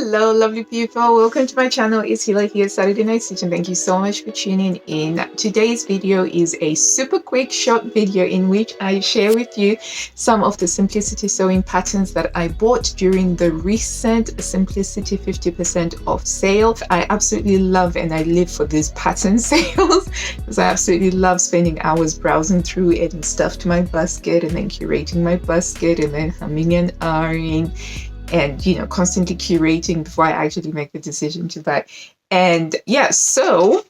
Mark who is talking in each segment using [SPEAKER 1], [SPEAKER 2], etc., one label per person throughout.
[SPEAKER 1] Hello, lovely people. Welcome to my channel. It's Hila here, Saturday Night Stitch, and thank you so much for tuning in. Today's video is a super quick short video in which I share with you some of the Simplicity sewing patterns that I bought during the recent Simplicity 50% off sale. I absolutely love and I live for these pattern sales because I absolutely love spending hours browsing through, adding stuff to my basket and then curating my basket and then humming and ahhing and constantly curating before I actually make the decision to buy. And yeah, so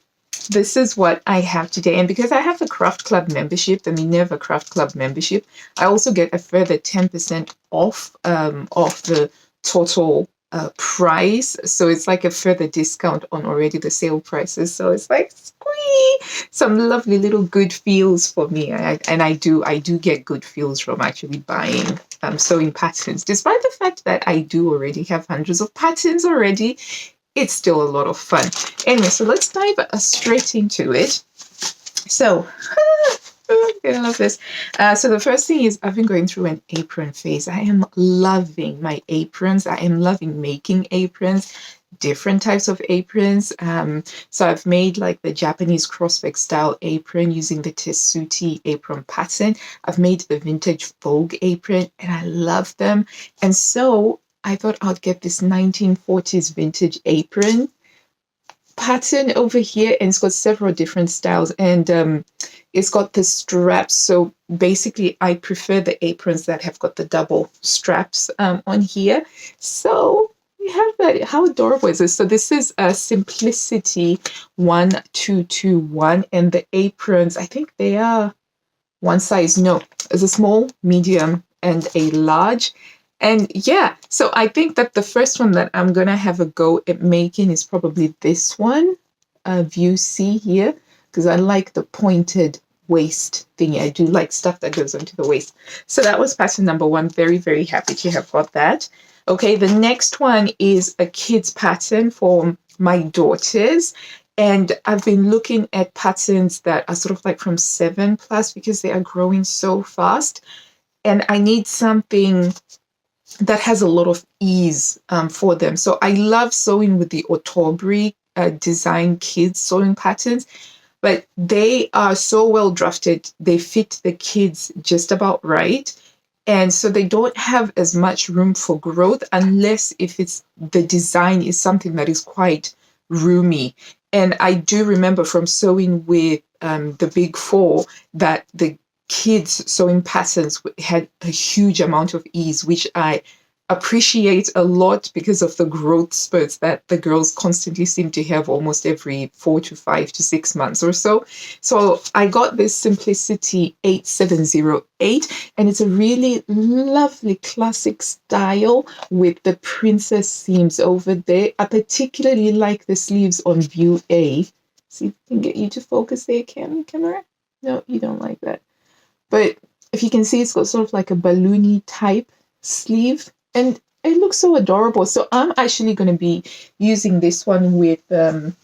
[SPEAKER 1] this is what I have today. And because I have the Craft Club membership, the Minerva Craft Club membership, I also get a further 10% off the total price. So it's like a further discount on already the sale prices. So it's like squee, some lovely little good feels for me. I do get good feels from actually buying sewing patterns. Despite the fact that I do already have hundreds of patterns already, it's still a lot of fun. Anyway, so let's dive straight into it. So, I love this. So the first thing is I've been going through an apron phase. I am loving my aprons. I am loving making aprons, different types of aprons. So I've made like the Japanese crossback style apron using the Tessuti apron pattern. I've made the vintage Vogue apron and I love them. And so I thought I'd get this 1940s vintage apron pattern over here, and it's got several different styles, and it's got the straps. So basically I prefer the aprons that have got the double straps on here. So we have that. How adorable is this? So this is a Simplicity 1221, and the aprons, I think they are one size. No, it's a small, medium, and a large. And yeah, so I think that the first one that I'm going to have a go at making is probably this one, View C here, because I like the pointed waist thingy. I do like stuff that goes onto the waist. So that was pattern number one. Very, very happy to have got that. Okay, the next one is a kid's pattern for my daughters. And I've been looking at patterns that are sort of like from 7+ because they are growing so fast. And I need something that has a lot of ease for them. So I love sewing with the Otobri design kids sewing patterns, but they are so well drafted. They fit the kids just about right. And so they don't have as much room for growth unless if it's the design is something that is quite roomy. And I do remember from sewing with the Big Four that the kids sewing patterns had a huge amount of ease, which I appreciate a lot because of the growth spurts that the girls constantly seem to have almost every 4 to 5 to 6 months or so. So I got this Simplicity 8708, and it's a really lovely classic style with the princess seams over there. I particularly like the sleeves on View A. See if I can get you to focus there, camera. No, you don't like that. But if you can see, it's got sort of like a balloony type sleeve, and it looks so adorable. So I'm actually going to be using this one with the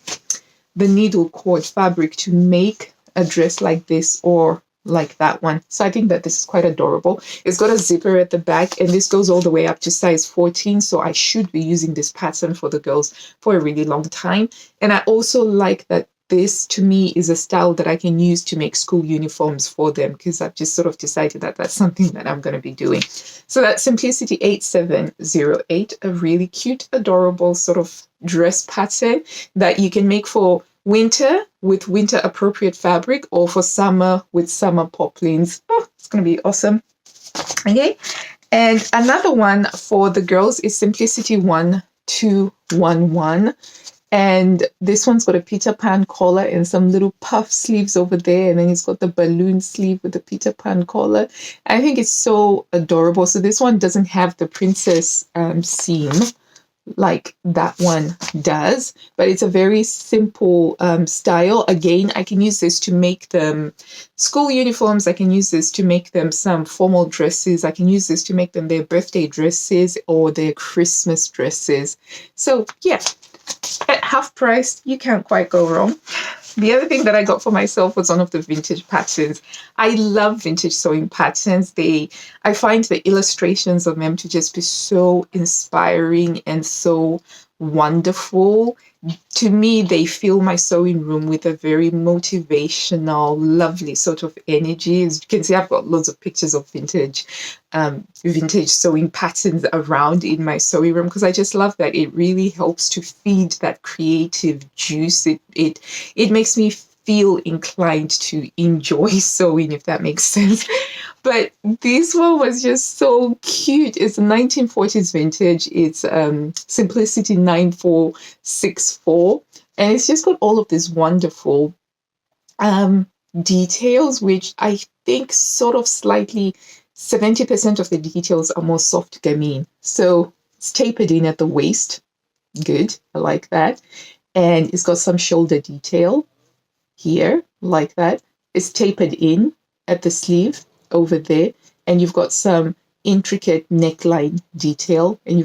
[SPEAKER 1] needle cord fabric to make a dress like this or like that one. So I think that this is quite adorable. It's got a zipper at the back, and this goes all the way up to size 14. So I should be using this pattern for the girls for a really long time. And I also like that this, to me, is a style that I can use to make school uniforms for them, because I've just sort of decided that that's something that I'm going to be doing. So that's Simplicity 8708, a really cute, adorable sort of dress pattern that you can make for winter with winter appropriate fabric or for summer with summer poplins. Oh, it's going to be awesome. Okay. And another one for the girls is Simplicity 1211. And this one's got a Peter Pan collar and some little puff sleeves over there. And then it's got the balloon sleeve with the Peter Pan collar. I think it's so adorable. So this one doesn't have the princess seam like that one does, but it's a very simple style. Again, I can use this to make them school uniforms. I can use this to make them some formal dresses. I can use this to make them their birthday dresses or their Christmas dresses. So yeah, at half price, you can't quite go wrong. The other thing that I got for myself was one of the vintage patterns. I love vintage sewing patterns. I find the illustrations of them to just be so inspiring and so wonderful. To me, they fill my sewing room with a very motivational, lovely sort of energy. As you can see, I've got loads of pictures of vintage sewing patterns around in my sewing room because I just love that. It really helps to feed that creative juice. It makes me feel inclined to enjoy sewing, if that makes sense. But this one was just so cute. It's a 1940s vintage. It's Simplicity 9464. And it's just got all of these wonderful details, which I think sort of slightly 70% of the details are more soft gamine. So it's tapered in at the waist. Good. I like that. And it's got some shoulder detail here, like that. It's tapered in at the sleeve over there, and you've got some intricate neckline detail, and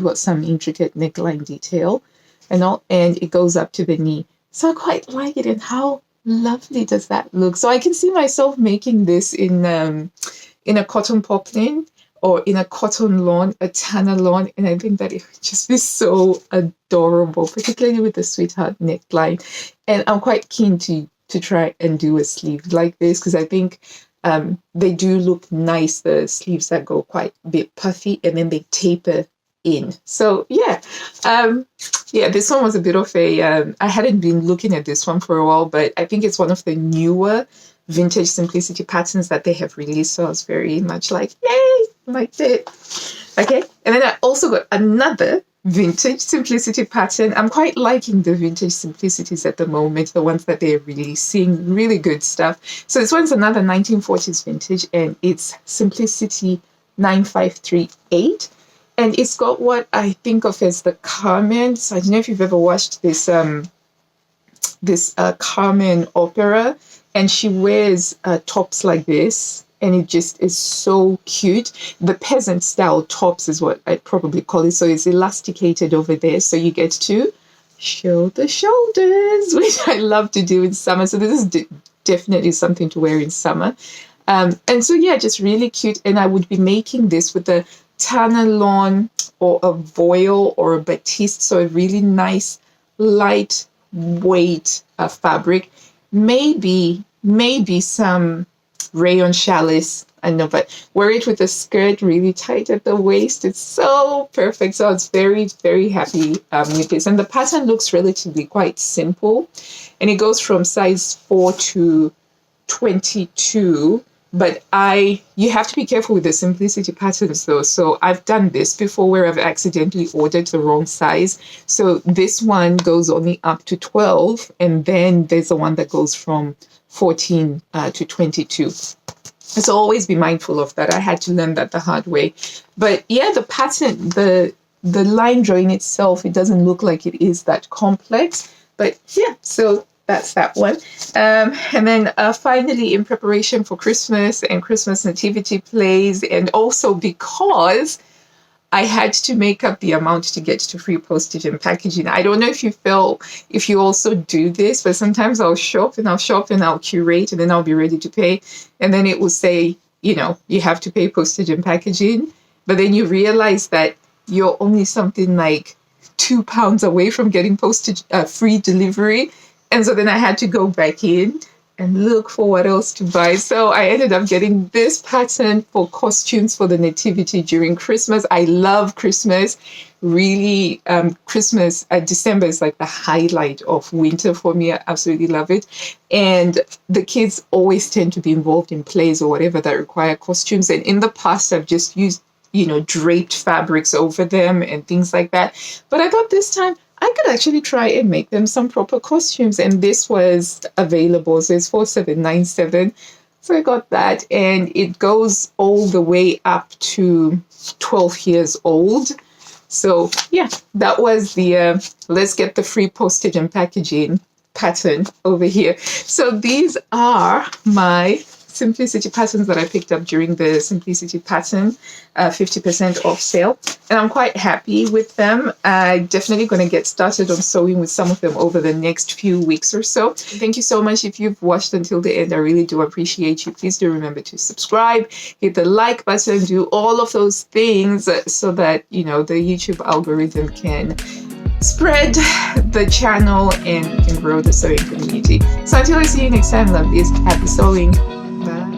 [SPEAKER 1] it goes up to the knee. So I quite like it, and how lovely does that look? So I can see myself making this in a cotton poplin or in a cotton lawn, a tanner lawn, and I think that it would just be so adorable, particularly with the sweetheart neckline. And I'm quite keen to try and do a sleeve like this because I think they do look nice, the sleeves that go quite a bit puffy and then they taper in. So yeah, this one was a bit of a, I hadn't been looking at this one for a while, but I think it's one of the newer vintage simplicity patterns that they have released. So I was very much like, yay, liked it. Okay, and then I also got another vintage simplicity pattern. I'm quite liking the vintage simplicities at the moment, the ones that they're releasing, really good stuff. So this one's another 1940s vintage, and it's Simplicity 9538. And it's got what I think of as the Carmen. So I don't know if you've ever watched this Carmen opera, and she wears tops like this, and it just is so cute. The peasant style tops is what I'd probably call it. So it's elasticated over there, so you get to show the shoulders, which I love to do in summer. So this is definitely something to wear in summer. And so yeah, just really cute. And I would be making this with a tanner lawn or a voile or a batiste, so a really nice lightweight fabric. Maybe some rayon chalice. I know, but wear it with a skirt really tight at the waist. It's so perfect. So I was very, very happy with this. And the pattern looks relatively quite simple. And it goes from size 4 to 22. But you have to be careful with the simplicity patterns though. So I've done this before where I've accidentally ordered the wrong size. So this one goes only up to 12. And then there's the one that goes from 14 to 22. So always be mindful of that. I had to learn that the hard way. But yeah, the pattern, the line drawing itself, it doesn't look like it is that complex. But yeah, so that's that one. And then finally, in preparation for Christmas and Christmas nativity plays, and also because I had to make up the amount to get to free postage and packaging. I don't know if you also do this, but sometimes I'll shop and I'll curate and then I'll be ready to pay. And then it will say, you have to pay postage and packaging. But then you realize that you're only something like £2 away from getting postage, free delivery. And so then I had to go back in and look for what else to buy. So I ended up getting this pattern for costumes for the nativity during Christmas. I love Christmas. Really, Christmas, December is like the highlight of winter for me. I absolutely love it. And the kids always tend to be involved in plays or whatever that require costumes. And in the past, I've just used, draped fabrics over them and things like that. But I thought this time, I could actually try and make them some proper costumes. And this was available. So it's 4797. So I got that. And it goes all the way up to 12 years old. So yeah, that was the let's get the free postage and packaging pattern over here. So these are my simplicity patterns that I picked up during the simplicity pattern 50% off sale, and I'm quite happy with them. I'm definitely going to get started on sewing with some of them over the next few weeks or so. Thank you so much if you've watched until the end. I really do appreciate you. Please do remember to subscribe, hit the like button, do all of those things so that, you know, the YouTube algorithm can spread the channel and we can grow the sewing community. So until I see you next time, love is happy sewing. Bye.